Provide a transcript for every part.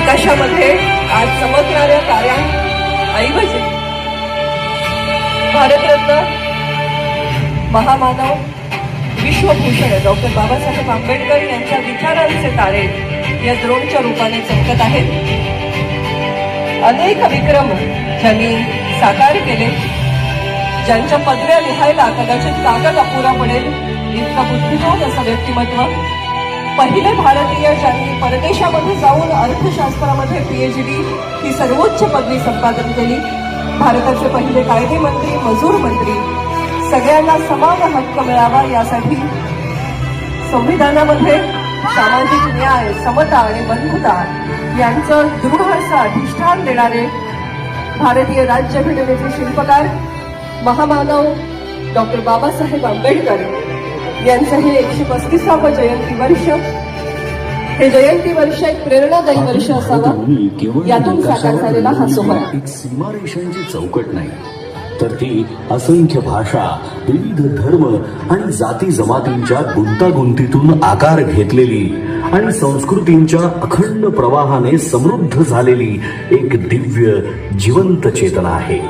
आकाशामध्ये आज चमकणाऱ्या ताऱ्यांऐवजी भारतरत्न महामानव विश्वभूषण डॉक्टर बाबासाहेब आंबेडकर यांच्या विचारांचे तारे या द्रोणच्या रूपाने चमकत आहेत. अनेक विक्रम ज्यांनी साकार केले, ज्यांच्या पदव्या लिहायला कदाचित कागद अपुरा पडेल इतका बुद्धिमान असं व्यक्तिमत्व, पहिले भारतीय ज्यांनी परदेशामध्ये जाऊन अर्थशास्त्रामध्ये PhD ही सर्वोच्च पदवी संपादन केली, भारताचे पहिले कायदे मंत्री, मजूर मंत्री, सगळ्यांना समान हक्क मिळावा यासाठी संविधानामध्ये सामाजिक न्याय, समता आणि बंधुता यांचं दृढ असं अधिष्ठान देणारे भारतीय राज्यघटनेचे शिल्पकार महामानव डॉक्टर बाबासाहेब आंबेडकर यांचं हे 135वे जयंती वर्ष, हे जयंती वर्ष एक प्रेरणादायी वर्ष असावं यातून साकार झालेला हा सोहळा. एक सीमारेषांची चौकट नाही, तर ती असंख्य भाषा, विविध धर्म आणि जाती जमातींच्या गुंतागुंतीतून आकार घेतलेली आणि संस्कृतींच्या अखंड प्रवाहाने समृद्ध झालेली एक दिव्य जिवंत चेतना आहे.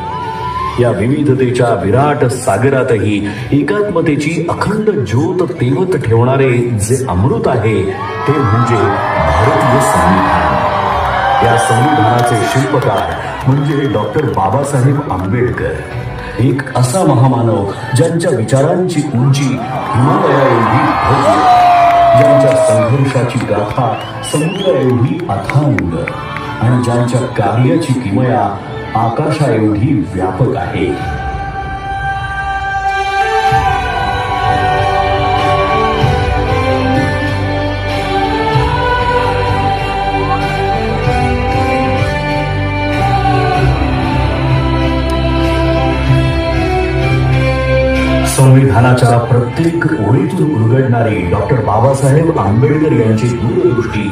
या विविधतेच्या विराट सागरातही एकात्मतेची अखंड ज्योत तेवत ठेवणारे जे अमृत आहे ते म्हणजे भारतीय संविधान. या संविधानाचे शिल्पकार म्हणजे डॉक्टर बाबासाहेब आंबेडकर, एक असा महामानव ज्यांच्या विचारांची उंची हिमालया एवढी भव्य, ज्यांच्या संघर्षाची गाथा समुद्रा एवढी अथांग आणि ज्यांच्या कार्याची किमया आकाशा एवढी व्यापक आहे. संविधानाच्या प्रत्येक ओळीतून उलगडणारी डॉक्टर बाबासाहेब आंबेडकर यांची दूरदृष्टी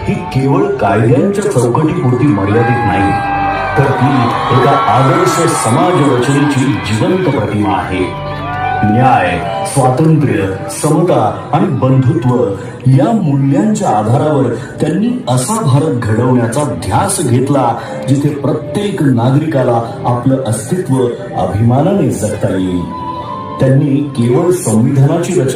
ही केवळ कायद्यांच्या चौकटीपुरती मर्यादित नाही, तर ती एका आदर्श समाज रचनेची जिवंत प्रतिमा आहे. न्याय, स्वातंत्र्य, समता आणि बंधुत्व या मूल्यांच्या आधारावर त्यांनी असा भारत घडवण्याचा ध्यास घेतला जिथे प्रत्येक नागरिकाला आपलं अस्तित्व अभिमानाने जगता येईल. त्यांनी केवळ संविधानाची रचना